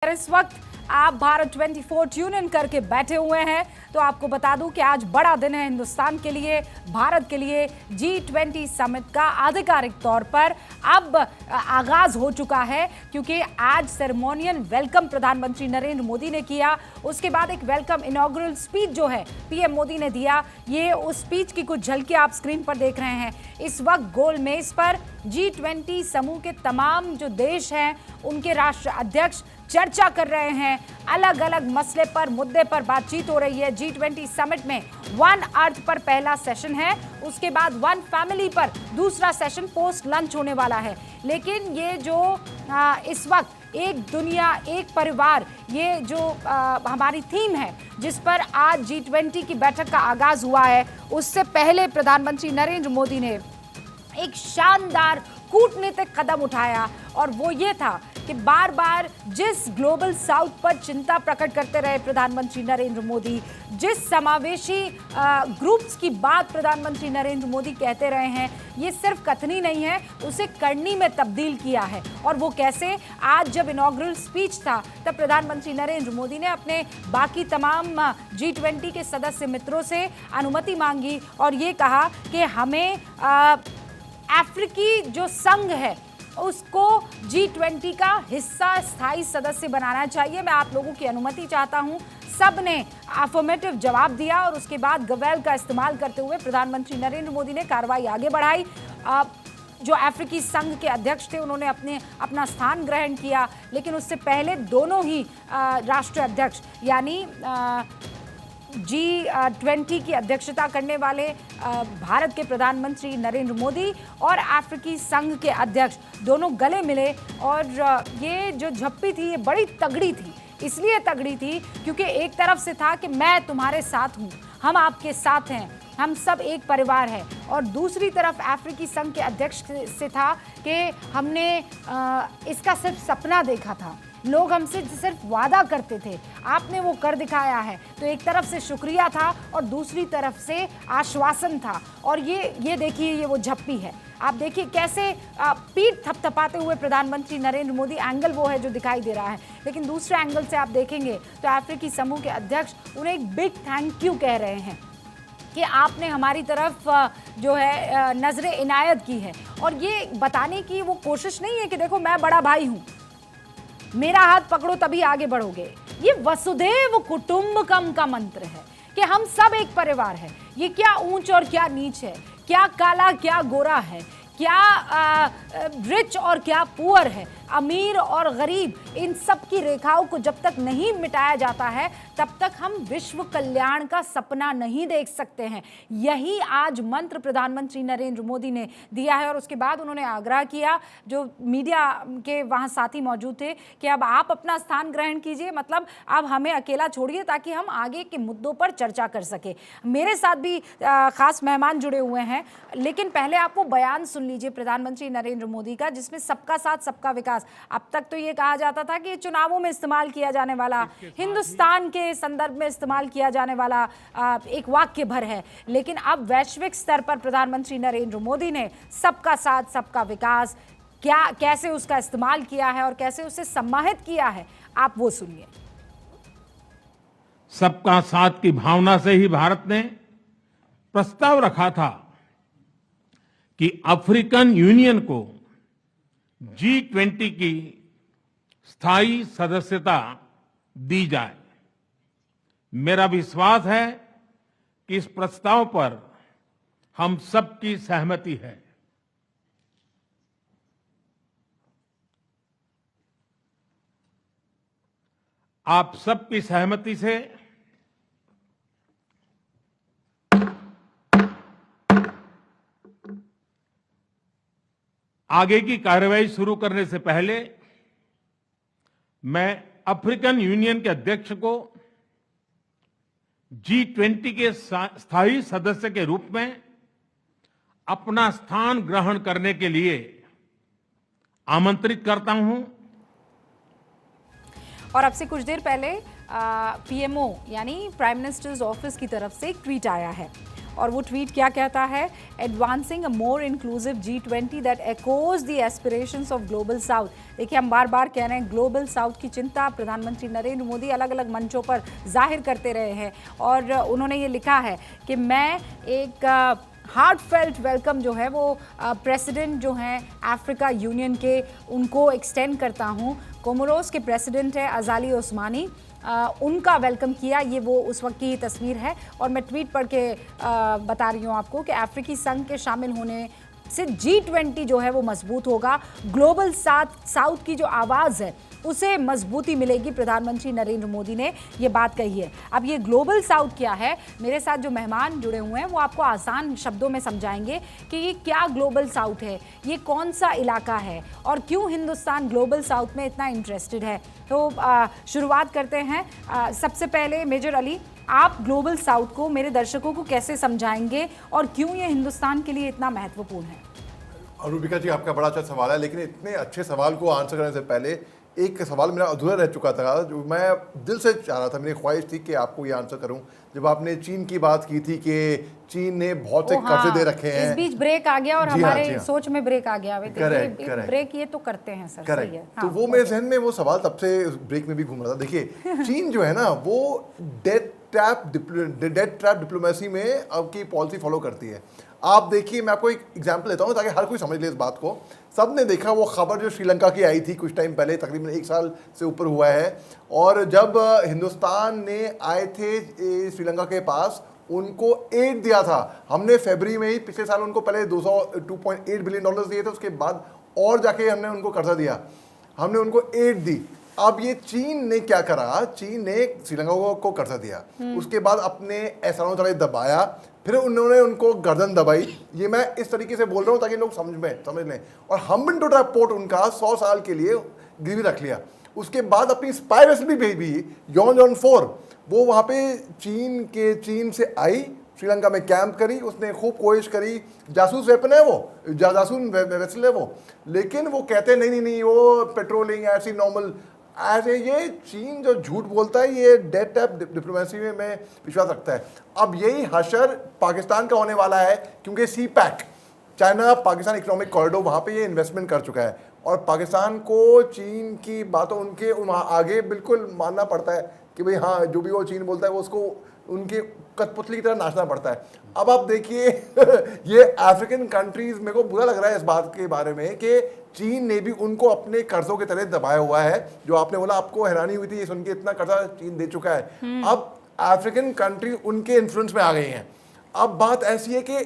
इस वक्त आप भारत 24 ट्यून इन करके बैठे हुए हैं तो आपको बता दूं कि आज बड़ा दिन है हिंदुस्तान के लिए, भारत के लिए। G20 समिट का आधिकारिक तौर पर अब आगाज हो चुका है, क्योंकि आज सेरेमोनियल वेलकम प्रधानमंत्री नरेंद्र मोदी ने किया। उसके बाद एक वेलकम इनॉग्रल स्पीच जो है पीएम मोदी ने दिया। ये उस स्पीच की कुछ झलकियां आप स्क्रीन पर देख रहे हैं। इस वक्त गोल मेज पर G20 समूह के तमाम जो देश हैं उनके राष्ट्र अध्यक्ष चर्चा कर रहे हैं। अलग अलग मसले पर, मुद्दे पर बातचीत हो रही है। G20 समिट में वन अर्थ पर पहला सेशन है, उसके बाद वन फैमिली पर दूसरा सेशन पोस्ट लंच होने वाला है। लेकिन ये जो इस वक्त एक दुनिया एक परिवार, ये जो हमारी थीम है जिस पर आज G20 की बैठक का आगाज हुआ है, उससे पहले प्रधानमंत्री नरेंद्र मोदी ने एक शानदार कूटनीतिक कदम उठाया, और वो ये था कि बार बार जिस ग्लोबल साउथ पर चिंता प्रकट करते रहे प्रधानमंत्री नरेंद्र मोदी, जिस समावेशी ग्रुप्स की बात प्रधानमंत्री नरेंद्र मोदी कहते रहे हैं, ये सिर्फ कथनी नहीं है, उसे करनी में तब्दील किया है। और वो कैसे? आज जब इनॉग्रल स्पीच था तब प्रधानमंत्री नरेंद्र मोदी ने अपने बाकी तमाम G20 के सदस्य मित्रों से अनुमति मांगी और ये कहा कि हमें अफ्रीकी जो संघ है उसको G20 का हिस्सा, स्थायी सदस्य बनाना चाहिए। मैं आप लोगों की अनुमति चाहता हूं। सब ने अफर्मेटिव जवाब दिया और उसके बाद गवेल का इस्तेमाल करते हुए प्रधानमंत्री नरेंद्र मोदी ने कार्रवाई आगे बढ़ाई। जो अफ्रीकी संघ के अध्यक्ष थे उन्होंने अपना स्थान ग्रहण किया, लेकिन उससे पहले दोनों ही राष्ट्र अध्यक्ष यानी G20 की अध्यक्षता करने वाले भारत के प्रधानमंत्री नरेंद्र मोदी और अफ्रीकी संघ के अध्यक्ष दोनों गले मिले। और ये जो झप्पी थी ये बड़ी तगड़ी थी। इसलिए तगड़ी थी क्योंकि एक तरफ से था कि मैं तुम्हारे साथ हूँ, हम आपके साथ हैं, हम सब एक परिवार है, और दूसरी तरफ अफ्रीकी संघ के अध्यक्ष से था कि हमने इसका सिर्फ सपना देखा था, लोग हमसे सिर्फ वादा करते थे, आपने वो कर दिखाया है। तो एक तरफ से शुक्रिया था और दूसरी तरफ से आश्वासन था। और ये देखिए, ये वो झप्पी है। आप देखिए कैसे पीठ थपथपाते हुए प्रधानमंत्री नरेंद्र मोदी, एंगल वो है जो दिखाई दे रहा है, लेकिन दूसरे एंगल से आप देखेंगे तो अफ्रीकी समूह के अध्यक्ष उन्हें एक बिग थैंक यू कह रहे हैं कि आपने हमारी तरफ जो है नजरे इनायत की है। और ये बताने की वो कोशिश नहीं है कि देखो मैं बड़ा भाई हूँ, मेरा हाथ पकड़ो तभी आगे बढ़ोगे। ये वसुधैव कुटुंबकम का मंत्र है कि हम सब एक परिवार है। ये क्या ऊंच और क्या नीच है, क्या काला क्या गोरा है, क्या रिच और क्या पुअर है, अमीर और गरीब, इन सब की रेखाओं को जब तक नहीं मिटाया जाता है तब तक हम विश्व कल्याण का सपना नहीं देख सकते हैं। यही आज मंत्र प्रधानमंत्री नरेंद्र मोदी ने दिया है। और उसके बाद उन्होंने आग्रह किया, जो मीडिया के वहाँ साथी मौजूद थे, कि अब आप अपना स्थान ग्रहण कीजिए, मतलब अब हमें अकेला छोड़िए ताकि हम आगे के मुद्दों पर चर्चा कर सके। मेरे साथ भी खास मेहमान जुड़े हुए हैं, लेकिन पहले आप वो बयान सुन लीजिए प्रधानमंत्री नरेंद्र मोदी का, जिसमें सबका साथ सबका विकास। अब तक तो ये कहा जाता था कि चुनावों में इस्तेमाल किया जाने वाला, हिंदुस्तान के संदर्भ में इस्तेमाल किया जाने वाला एक वाक्य भर है, लेकिन अब वैश्विक स्तर पर प्रधानमंत्री नरेंद्र मोदी ने सबका साथ सबका विकास कैसे उसका इस्तेमाल किया है और कैसे उसे सम्मानित किया है, आप वो सुनिए। सबका साथ की भावना से ही भारत ने प्रस्ताव रखा था कि अफ्रीकन यूनियन को G20 की स्थायी सदस्यता दी जाए। मेरा विश्वास है कि इस प्रस्ताव पर हम सबकी सहमति है। आप सबकी सहमति से आगे की कार्रवाई शुरू करने से पहले मैं अफ्रीकन यूनियन के अध्यक्ष को G20 के स्थायी सदस्य के रूप में अपना स्थान ग्रहण करने के लिए आमंत्रित करता हूं। और अब से कुछ देर पहले पीएमओ यानी प्राइम मिनिस्टर्स ऑफिस की तरफ से एक ट्वीट आया है और वो ट्वीट क्या कहता है, advancing a more inclusive G20 that echoes the aspirations of global south. देखिए, हम बार बार कह रहे हैं ग्लोबल साउथ की चिंता प्रधानमंत्री नरेंद्र मोदी अलग अलग मंचों पर जाहिर करते रहे हैं, और उन्होंने ये लिखा है कि मैं एक हार्टफेल्ट वेलकम जो है वो प्रेसिडेंट जो हैं अफ्रीका यूनियन के, उनको एक्सटेंड करता हूँ। कोमोरोस के प्रेसिडेंट है अजाली ओस्मानी, उनका वेलकम किया। ये वो उस वक्त की तस्वीर है, और मैं ट्वीट पढ़ के बता रही हूँ आपको कि अफ्रीकी संघ के शामिल होने से G20 जो है वो मजबूत होगा। ग्लोबल साउथ की जो आवाज़ है उसे मजबूती मिलेगी। प्रधानमंत्री नरेंद्र मोदी ने ये बात कही है। अब ये ग्लोबल साउथ क्या है, मेरे साथ जो मेहमान जुड़े हुए हैं वो आपको आसान शब्दों में समझाएंगे कि ये क्या ग्लोबल साउथ है, ये कौन सा इलाका है, और क्यों हिंदुस्तान ग्लोबल साउथ में इतना इंटरेस्टेड है। तो शुरुआत करते हैं। सबसे पहले मेजर अली, आप ग्लोबल साउथ को मेरे दर्शकों को कैसे समझाएंगे और क्यों ये हिंदुस्तान के लिए इतना महत्वपूर्ण है? रूबिका जी, आपका बड़ा अच्छा सवाल है, लेकिन इतने अच्छे सवाल को आंसर करने से पहले एक सवाल मेरा अधूरा रह चुका था, जो मैं दिल से चाह रहा था, मेरी ख्वाहिश थी कि आपको ये आंसर करूं। जब आपने चीन की बात की थी कि चीन ने बहुत से कर्जे दे रखे हैं, इस बीच ब्रेक आ गया और हमारे सोच में ब्रेक आ गया। करेक्ट, ब्रेक ये तो करते हैं सर, करेक्ट। सही है। तो वो मेरे जहन में वो सवाल तब से ब्रेक में भी घूम रहा था। देखिए, चीन जो है ना वो डेट ट्रैप डिप्लोमेसी में अब की पॉलिसी फॉलो करती है। आप देखिए, मैं आपको एक एग्जांपल लेता हूँ ताकि हर कोई समझ ले इस बात को। सबने देखा वो खबर जो श्रीलंका की आई थी कुछ टाइम पहले, तकरीबन 1 साल से ऊपर हुआ है, और जब हिंदुस्तान ने आए थे श्रीलंका के पास, उनको एड दिया था हमने फरवरी में ही पिछले साल। उनको पहले 2.8 बिलियन डॉलर दिए थे, उसके बाद और जाके हमने उनको कर्जा दिया, हमने उनको एड दी। अब ये चीन ने क्या करा, चीन ने श्रीलंका को कर्जा दिया, उसके बाद अपने एहसानों तले दबाया, फिर उन्होंने उनको गर्दन दबाई। ये मैं इस तरीके से बोल रहा हूँ ताकि लोग समझ लें। और हम्बन टोटा पोर्ट उनका 100 साल के लिए गिरवी रख लिया। उसके बाद अपनी स्पाई वेसल भी भेजी, यॉन 4, वो वहाँ पे चीन से आई, श्रीलंका में कैंप करी, उसने खूब कोशिश करी। जासूस वेपन है वो, जासूस वेसल है वो, लेकिन वो कहते नहीं वो पेट्रोलिंग ऐसी नॉर्मल ऐसे। ये चीन जो झूठ बोलता है, ये डेट टैप डिप्लोमेसी में विश्वास रखता है। अब यही हशर पाकिस्तान का होने वाला है, क्योंकि CPEC, China Pakistan economic corridor, वहाँ पे ये इन्वेस्टमेंट कर चुका है, और पाकिस्तान को चीन की बातों उनके आगे बिल्कुल मानना पड़ता है कि भाई हाँ, जो भी वो चीन बोलता है वो उसको उनके कठपुतली की तरह नाचना पड़ता है। अब आप देखिए ये अफ्रीकन कंट्रीज, मेरे को बुरा लग रहा है इस बात के बारे में कि चीन ने भी उनको अपने कर्जों के तले दबाया हुआ है। जो आपने बोला, आपको हैरानी हुई थी ये सुन के, इतना कर्जा चीन दे चुका है। अब अफ्रीकन कंट्री उनके इन्फ्लुएंस में आ गई हैं। अब बात ऐसी है कि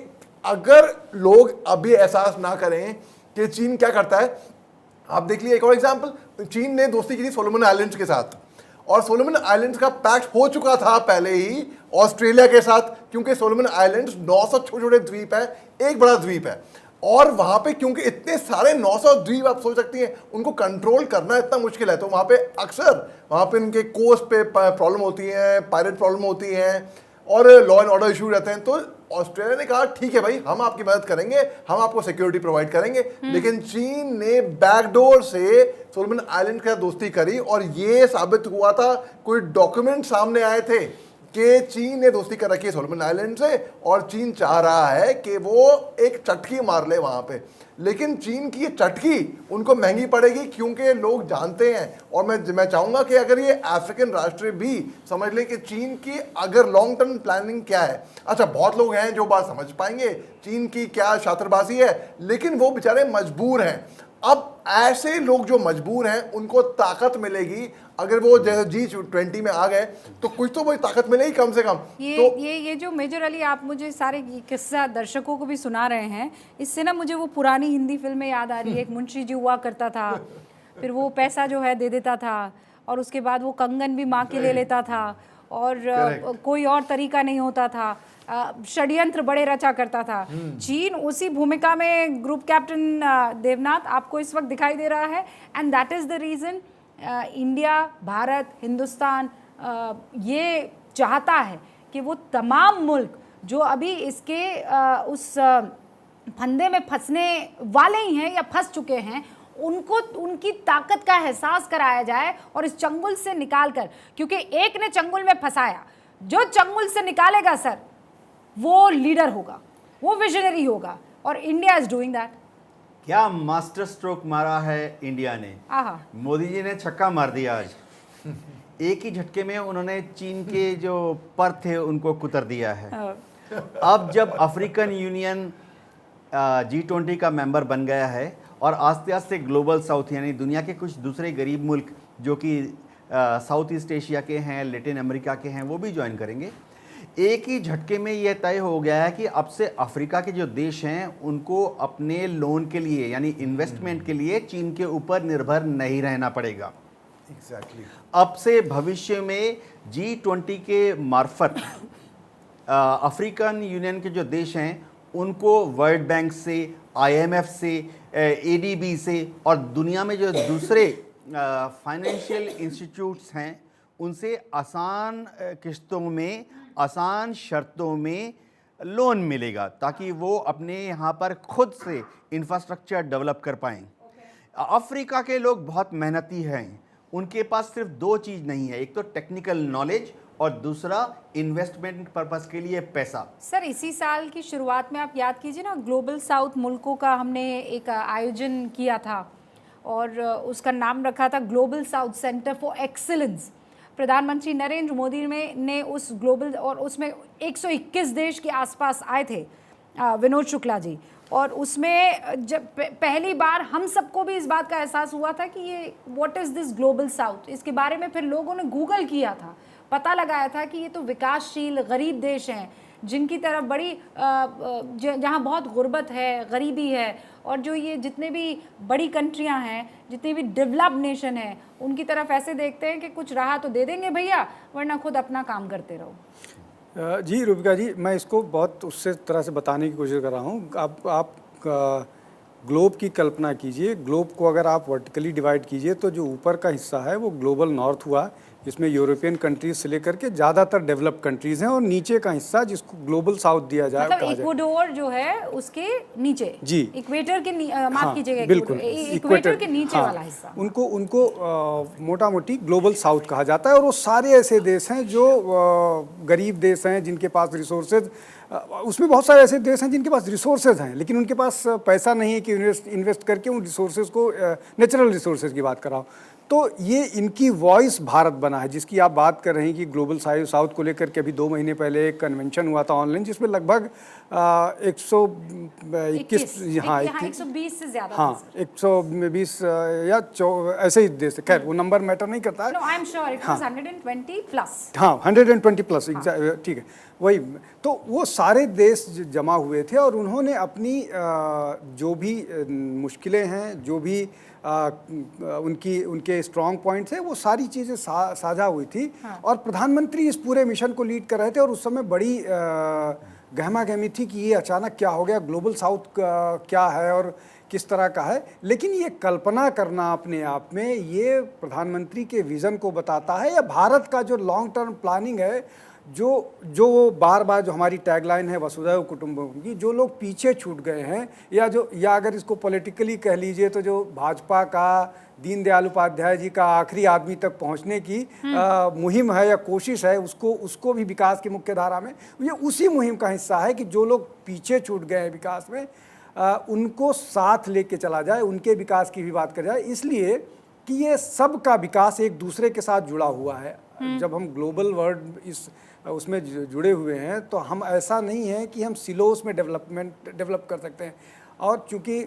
अगर लोग अभी एहसास ना करें कि चीन क्या करता है, आप देख लीजिए एक और एग्जाम्पल, चीन ने दोस्ती की थी सोलोमन आइलैंड्स के साथ, और सोलोमन आइलैंड्स का पैक्ट हो चुका था पहले ही ऑस्ट्रेलिया के साथ, क्योंकि सोलोमन आइलैंड्स 900 छोटे छोटे द्वीप है, एक बड़ा द्वीप है, और वहां पे क्योंकि इतने सारे 900 द्वीप, आप सोच सकती हैं उनको कंट्रोल करना इतना मुश्किल है, तो वहां पे अक्सर वहां पे उनके कोस्ट पे प्रॉब्लम होती है, पायरेट प्रॉब्लम होती है, और लॉ एंड ऑर्डर इशू रहते हैं। तो ऑस्ट्रेलिया ने कहा ठीक है भाई, हम आपकी मदद करेंगे, हम आपको सिक्योरिटी प्रोवाइड करेंगे। लेकिन चीन ने बैकडोर से सोलोमन आइलैंड के साथ दोस्ती करी, और ये साबित हुआ था, कोई डॉक्यूमेंट सामने आए थे कि चीन ने दोस्ती कर रखी है सोलोमन आइलैंड से, और चीन चाह रहा है कि वो एक चटकी मार ले वहां पे। लेकिन चीन की ये चटकी उनको महंगी पड़ेगी, क्योंकि लोग जानते हैं, और मैं चाहूंगा कि अगर ये अफ्रीकन राष्ट्र भी समझ लें कि चीन की अगर लॉन्ग टर्म प्लानिंग क्या है। अच्छा, बहुत लोग हैं जो बात समझ पाएंगे चीन की क्या शातरबाजी है, लेकिन वो बेचारे मजबूर हैं। अब ऐसे लोग जो मजबूर हैं उनको ताकत मिलेगी, अगर वो जैसे G20 में आ गए तो कुछ तो वही ताकत मिलेगी कम से कम। ये जो मेजर अली आप मुझे सारे किस्सा दर्शकों को भी सुना रहे हैं, इससे ना मुझे वो पुरानी हिंदी फिल्में याद आ रही है। एक मुंशी जी हुआ करता था, फिर वो पैसा जो है दे देता था, और उसके बाद वो कंगन भी माँ के ले लेता था, और कोई और तरीका नहीं होता था, षड्यंत्र बड़े रचा करता था। चीन उसी भूमिका में ग्रुप कैप्टन देवनाथ आपको इस वक्त दिखाई दे रहा है, and that is the reason India, Bharat, Hindustan ये चाहता है कि वो तमाम मुल्क जो अभी इसके उस फंदे में फंसने वाले ही हैं या फंस चुके हैं, उनको उनकी ताकत का एहसास कराया जाए, और इस चंगुल से निकाल कर, क्योंकि एक ने चंगुल में फंसाया, जो चंगुल से निकालेगा सर, वो लीडर होगा, वो विजनरी होगा, और इंडिया इज डूइंग दैट। क्या मास्टर स्ट्रोक मारा है इंडिया ने। आहा, मोदी जी ने छक्का मार दिया आज। एक ही झटके में उन्होंने चीन के जो पर थे उनको कुतर दिया है। अब जब अफ्रीकन यूनियन G20 का मेंबर बन गया है और आस्ते आस्ते ग्लोबल साउथ यानी दुनिया के कुछ दूसरे गरीब मुल्क जो कि साउथ ईस्ट एशिया के हैं, लैटिन अमेरिका के हैं, वो भी ज्वाइन करेंगे। एक ही झटके में यह तय हो गया है कि अब से अफ्रीका के जो देश हैं उनको अपने लोन के लिए यानी इन्वेस्टमेंट के लिए चीन के ऊपर निर्भर नहीं रहना पड़ेगा। एग्जैक्टली। अब से भविष्य में G20 के मार्फत अफ्रीकन यूनियन के जो देश हैं उनको वर्ल्ड बैंक से, IMF से, ADB से और दुनिया में जो दूसरे फाइनेंशियल इंस्टीट्यूट्स हैं उनसे आसान किस्तों में, आसान शर्तों में लोन मिलेगा ताकि वो अपने यहाँ पर खुद से इंफ्रास्ट्रक्चर डेवलप कर पाएँ। अफ्रीका के लोग बहुत मेहनती हैं, उनके पास सिर्फ दो चीज़ नहीं है, एक तो टेक्निकल नॉलेज और दूसरा इन्वेस्टमेंट पर्पस के लिए पैसा। सर इसी साल की शुरुआत में आप याद कीजिए ना, ग्लोबल साउथ मुल्कों का हमने एक आयोजन किया था और उसका नाम रखा था global south centre for excellence. प्रधानमंत्री नरेंद्र मोदी ने उस ग्लोबल, और उसमें 121 देश के आसपास आए थे विनोद शुक्ला जी, और उसमें जब पहली बार हम सबको भी इस बात का एहसास हुआ था कि ये what is this global south, इसके बारे में फिर लोगों ने गूगल किया था, पता लगाया था कि ये तो विकासशील गरीब देश हैं जिनकी तरफ बड़ी जहाँ बहुत गुर्बत है, गरीबी है, और जो ये जितने भी बड़ी कंट्रियां हैं, जितने भी डेवलप्ड नेशन हैं, उनकी तरफ ऐसे देखते हैं कि कुछ रहा तो दे देंगे भैया, वरना खुद अपना काम करते रहो। जी रूबिका जी, मैं इसको बहुत उससे तरह से बताने की कोशिश कर रहा हूँ। आप ग्लोब की कल्पना कीजिए। ग्लोब को अगर आप वर्टिकली डिवाइड कीजिए तो जो ऊपर का हिस्सा है वो ग्लोबल नॉर्थ हुआ, इसमें यूरोपियन कंट्रीज से लेकर के ज़्यादातर डेवलप्ड कंट्रीज हैं, और नीचे का हिस्सा जिसको ग्लोबल साउथ दिया जाए, मतलब इक्वाडोर जो है उसके नीचे, जी इक्वेटर के माफ कीजिएगा, बिल्कुल इक्वेटर के नीचे वाला हिस्सा, उनको मोटा मोटी ग्लोबल साउथ कहा जाता है। और वो सारे ऐसे देश हैं जो गरीब देश हैं जिनके पास रिसोर्सेज, उसमें बहुत सारे ऐसे देश हैं जिनके पास रिसोर्सेज हैं लेकिन उनके पास पैसा नहीं है कि इन्वेस्ट करके उन रिसोर्सेज को, नेचुरल रिसोर्सेज की बात कर रहा हूँ। तो ये इनकी वॉइस भारत बना है, जिसकी आप बात कर रहे हैं कि ग्लोबल साउथ को लेकर के अभी 2 महीने पहले एक कन्वेंशन हुआ था ऑनलाइन, जिसमें लगभग 121 120 से ज़्यादा, हाँ 120 या ऐसे ही देश, खैर वो नंबर मैटर नहीं करता है। No, I'm sure it was 120 plus. हाँ 120 प्लस, ठीक है, वही। तो वो सारे देश जमा हुए थे और उन्होंने अपनी जो भी मुश्किलें हैं, जो भी उनके स्ट्रॉन्ग पॉइंट्स हैं, वो सारी चीज़ें साझा हुई थी। हाँ। और प्रधानमंत्री इस पूरे मिशन को लीड कर रहे थे और उस समय बड़ी गहमा गहमी थी कि ये अचानक क्या हो गया, ग्लोबल साउथ क्या है और किस तरह का है। लेकिन ये कल्पना करना अपने आप में ये प्रधानमंत्री के विज़न को बताता है, या भारत का जो लॉन्ग टर्म प्लानिंग है, जो बार बार जो हमारी टैगलाइन है वसुधैव कुटुंबकम की, जो लोग पीछे छूट गए हैं, या अगर इसको पॉलिटिकली कह लीजिए तो जो भाजपा का दीनदयाल उपाध्याय जी का आखिरी आदमी तक पहुंचने की मुहिम है या कोशिश है, उसको भी विकास की मुख्य धारा में, ये उसी मुहिम का हिस्सा है कि जो लोग पीछे छूट गए हैं विकास में, उनको साथ लेके चला जाए, उनके विकास की भी बात कर जाए, इसलिए कि ये सब का विकास एक दूसरे के साथ जुड़ा हुआ है। जब हम ग्लोबल वर्ल्ड उसमें जुड़े हुए हैं तो हम, ऐसा नहीं है कि हम सिलोस में डेवलप कर सकते हैं। और चूंकि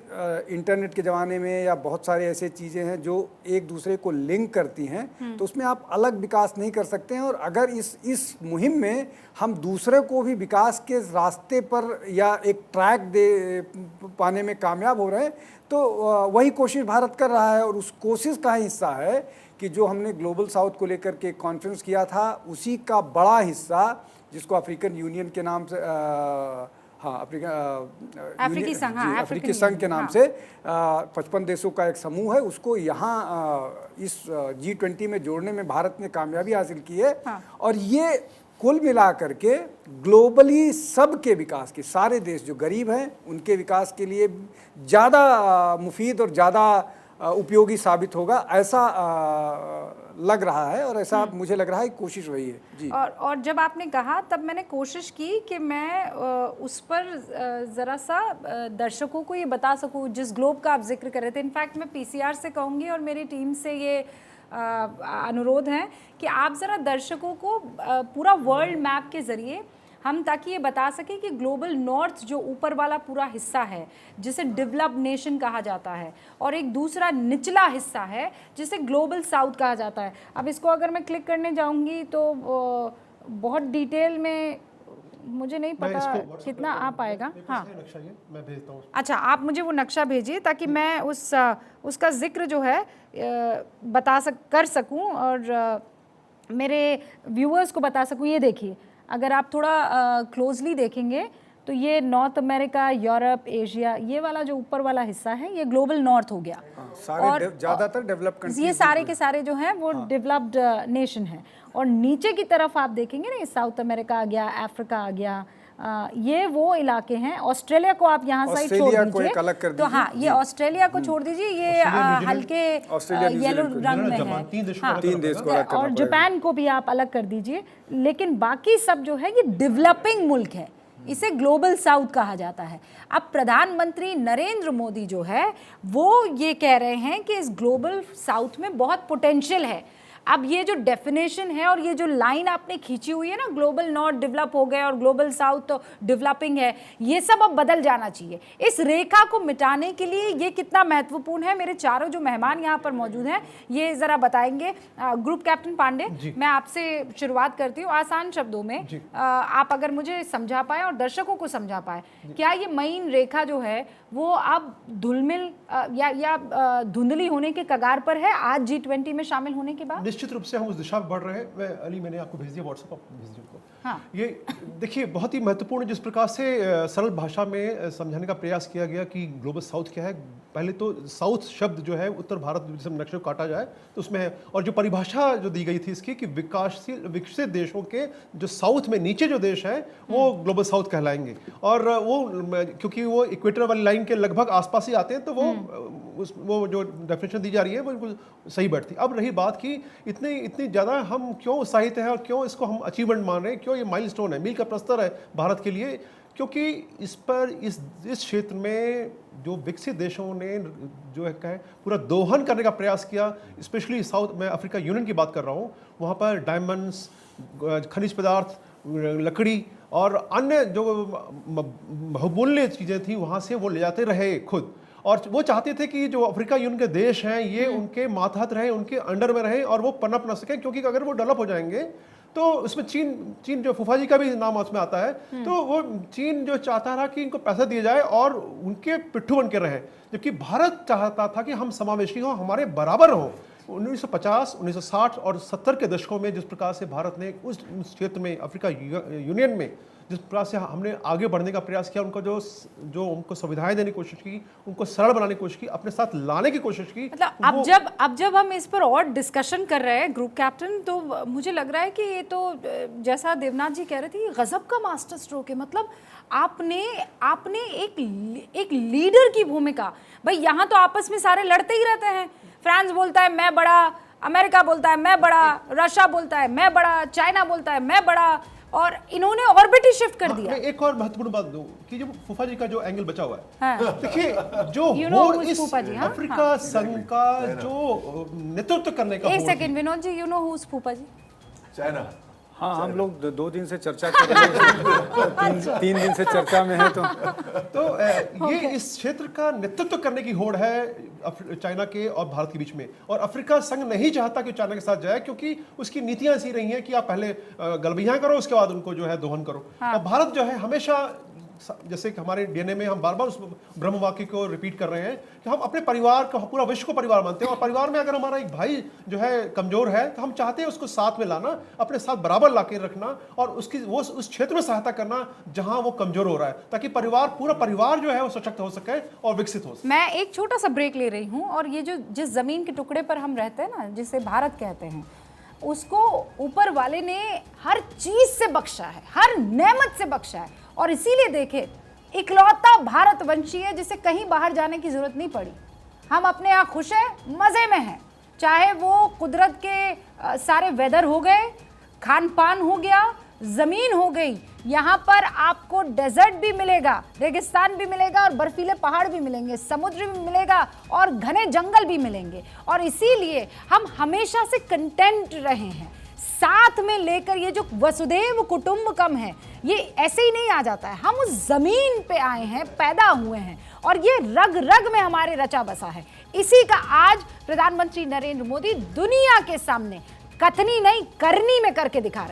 इंटरनेट के ज़माने में या बहुत सारे ऐसे चीज़ें हैं जो एक दूसरे को लिंक करती हैं, तो उसमें आप अलग विकास नहीं कर सकते हैं। और अगर इस मुहिम में हम दूसरे को भी विकास के रास्ते पर या एक ट्रैक दे पाने में कामयाब हो रहे हैं, तो वही कोशिश भारत कर रहा है। और उस कोशिश का हिस्सा है कि जो हमने ग्लोबल साउथ को लेकर के कॉन्फ्रेंस किया था, उसी का बड़ा हिस्सा, जिसको अफ्रीकन यूनियन के नाम से, अफ्रीकी संघ के नाम से 55 देशों का एक समूह है, उसको यहाँ इस G20 में जोड़ने में भारत ने कामयाबी हासिल की है। और ये कुल मिला करके ग्लोबली सबके विकास के, सारे देश जो गरीब हैं उनके विकास के लिए ज़्यादा मुफीद और ज़्यादा उपयोगी साबित होगा, ऐसा लग रहा है, और ऐसा मुझे लग रहा है कोशिश वही है जी। और जब आपने कहा तब मैंने कोशिश की कि मैं उस पर ज़रा सा दर्शकों को ये बता सकूं जिस ग्लोब का आप जिक्र कर रहे थे। इनफैक्ट मैं पीसीआर से कहूँगी और मेरी टीम से ये अनुरोध है कि आप ज़रा दर्शकों को पूरा वर्ल्ड मैप के ज़रिए हम ताकि ये बता सकें कि ग्लोबल नॉर्थ जो ऊपर वाला पूरा हिस्सा है जिसे डेवलप्ड नेशन कहा जाता है, और एक दूसरा निचला हिस्सा है जिसे ग्लोबल साउथ कहा जाता है। अब इसको अगर मैं क्लिक करने जाऊंगी तो बहुत डिटेल में मुझे नहीं पता कितना आ पाएगा। हाँ, नक्शा ये मैं भेजता हूँ। अच्छा, आप मुझे वो नक्शा भेजिए ताकि मैं उसका जिक्र जो है कर सकूं और मेरे व्यूअर्स को बता सकूं। ये देखिए, अगर आप थोड़ा क्लोजली देखेंगे तो ये नॉर्थ अमेरिका, यूरोप, एशिया, ये वाला जो ऊपर वाला हिस्सा है ये ग्लोबल नॉर्थ हो गया। सारे ज़्यादातर डेवलप कंट्रीज, ये सारे के सारे जो हैं वो डेवलप्ड नेशन हैं। और नीचे की तरफ आप देखेंगे ना, ये साउथ अमेरिका आ गया, अफ्रीका आ गया, ये वो इलाके हैं। ऑस्ट्रेलिया को आप यहाँ साइड छोड़ दीजिए तो हाँ, ये ऑस्ट्रेलिया को छोड़ दीजिए, ये हल्के येलो रंग में है। 3 देश को अलग करना और जापान को भी आप अलग कर दीजिए। लेकिन बाकी सब जो है ये डेवलपिंग मुल्क है, इसे ग्लोबल साउथ कहा जाता है। अब प्रधानमंत्री नरेंद्र मोदी जो है वो ये कह रहे हैं कि इस ग्लोबल साउथ में बहुत पोटेंशियल है। अब ये जो डेफिनेशन है और ये जो लाइन आपने खींची हुई है ना, ग्लोबल नॉर्थ डेवलप हो गए और ग्लोबल साउथ तो डेवलपिंग है, ये सब अब बदल जाना चाहिए। इस रेखा को मिटाने के लिए ये कितना महत्वपूर्ण है, मेरे चारों जो मेहमान यहाँ पर मौजूद हैं ये ज़रा बताएंगे। ग्रुप कैप्टन पांडे, मैं आपसे शुरुआत करती हूँ आसान शब्दों में। आप अगर मुझे समझा पाए और दर्शकों को समझा पाए, क्या ये मईन रेखा जो है वो अब धुलमिल या धुंधली होने के कगार पर है आज G20 में शामिल होने के बाद? निश्चित रूप से हम उस दिशा में बढ़ रहे हैं। मैं अली, मैंने आपको भेज दिया व्हाट्सएप, आप भेज दिया उनको। हाँ। ये देखिए, बहुत ही महत्वपूर्ण जिस प्रकार से सरल भाषा में समझाने का प्रयास किया गया कि ग्लोबल साउथ क्या है। पहले तो साउथ शब्द जो है उत्तर भारत जिसे नक्शे को काटा जाए तो उसमें है, और जो परिभाषा जो दी गई थी इसकी कि विकासशील विकसित देशों के जो साउथ में नीचे जो देश हैं वो ग्लोबल साउथ कहलाएंगे। और वो क्योंकि वो इक्वेटर वाली लाइन के लगभग आसपास ही आते हैं तो वो जो डेफिनेशन दी जा रही है वो बिल्कुल सही बैठती। अब रही बात कि इतनी ज़्यादा हम क्यों उत्साहित हैं और क्यों इसको हम अचीवमेंट मान रहे हैं, क्यों ये माइलस्टोन है, मील का प्रस्तर है भारत के लिए, क्योंकि इस क्षेत्र में जो विकसित देशों ने जो है कहे पूरा दोहन करने का प्रयास किया। स्पेशली साउथ में अफ्रीका यूनियन की बात कर रहा हूँ, वहाँ पर डायमंड्स, खनिज पदार्थ, लकड़ी और अन्य जो बहुमूल्य चीज़ें थी वहाँ से वो ले जाते रहे खुद। और वो चाहते थे कि जो अफ्रीका यूनियन के देश हैं ये उनके मातहत रहें, उनके अंडर में रहें और वो पनप न सकें, क्योंकि अगर वो डेवलप हो जाएंगे तो उसमें चीन जो फूफा जी का भी नाम उसमें आता है, तो वो चीन जो चाहता रहा कि इनको पैसा दिया जाए और उनके पिट्ठू बन के रहें, जबकि भारत चाहता था कि हम समावेशी हों, हमारे बराबर हों। 1950, 1960 और 70 के दशकों में जिस प्रकार से भारत ने उस क्षेत्र में अफ्रीका यूनियन में जिस प्रकार से हमने आगे बढ़ने का प्रयास किया, उनको जो उनको सुविधाएं देने की कोशिश की, उनको सरल बनाने की कोशिश की, अपने साथ लाने की कोशिश की। मतलब अब जब हम इस पर और डिस्कशन कर रहे हैं ग्रुप कैप्टन, तो मुझे लग रहा है कि ये तो जैसा देवनाथ जी कह रहे थे, ये गजब का मास्टर स्ट्रोक है। मतलब आपने एक लीडर की भूमिका, भाई यहाँ तो आपस में सारे लड़ते ही रहते हैं। फ्रांस बोलता है मैं बड़ा, अमेरिका बोलता है मैं बड़ा, रशिया बोलता है मैं बड़ा, चाइना बोलता है मैं बड़ा, और इन्होंने ऑर्बिट ही शिफ्ट कर दिया। मैं एक और महत्वपूर्ण बात दूं कि जो फूफा जी का जो एंगल बचा हुआ है, हाँ। देखिए जो इस अफ्रीका संघ का जो नेतृत्व करने का, एक second Vinod ji, you know who is फूफा जी? चाइना। हाँ, हम लोग 2 दिन से चर्चा कर रहे हैं, 3 दिन से चर्चा में है। तो ये इस क्षेत्र का नेतृत्व करने की होड़ है चाइना के और भारत के बीच में, और अफ्रीका संघ नहीं चाहता कि चाइना के साथ जाए, क्योंकि उसकी नीतियां ऐसी रही हैं कि आप पहले गलबियां करो, उसके बाद उनको जो है दोहन करो। और भारत जो है हमेशा, जैसे कि हमारे डीएनए में हम बार बार उस ब्रह्म वाक्य को रिपीट कर रहे हैं कि हम अपने परिवार को, पूरा विश्व को परिवार मानते हैं, और परिवार में अगर हमारा एक भाई जो है कमजोर है तो हम चाहते हैं उसको साथ में लाना, अपने साथ बराबर लाके रखना और वो उस क्षेत्र में सहायता करना जहां वो कमजोर हो रहा है, ताकि पूरा परिवार जो है वो सशक्त हो सके और विकसित हो सके। मैं एक छोटा सा ब्रेक ले रही हूँ, और ये जिस जमीन के टुकड़े पर हम रहते हैं ना, जिसे भारत कहते हैं, उसको ऊपर वाले ने हर चीज से बख्शा है, हर नेमत से बख्शा है, और इसीलिए देखे इकलौता भारतवंशी है जिसे कहीं बाहर जाने की जरूरत नहीं पड़ी। हम अपने यहाँ खुश हैं, मजे में हैं, चाहे वो कुदरत के सारे वेदर हो गए, खान पान हो गया, जमीन हो गई। यहाँ पर आपको डेजर्ट भी मिलेगा, रेगिस्तान भी मिलेगा और बर्फीले पहाड़ भी मिलेंगे, समुद्र भी मिलेगा और घने जंगल भी मिलेंगे। और इसीलिए हम हमेशा से कंटेंट रहे हैं। साथ में लेकर ये जो वसुदेव कुटुंबकम है, ये ऐसे ही नहीं आ जाता है। हम उस जमीन पे आए हैं, पैदा हुए हैं और ये रग रग में हमारे रचा बसा है। इसी का आज प्रधानमंत्री नरेंद्र मोदी दुनिया के सामने कथनी नहीं करनी में करके दिखा रहे हैं।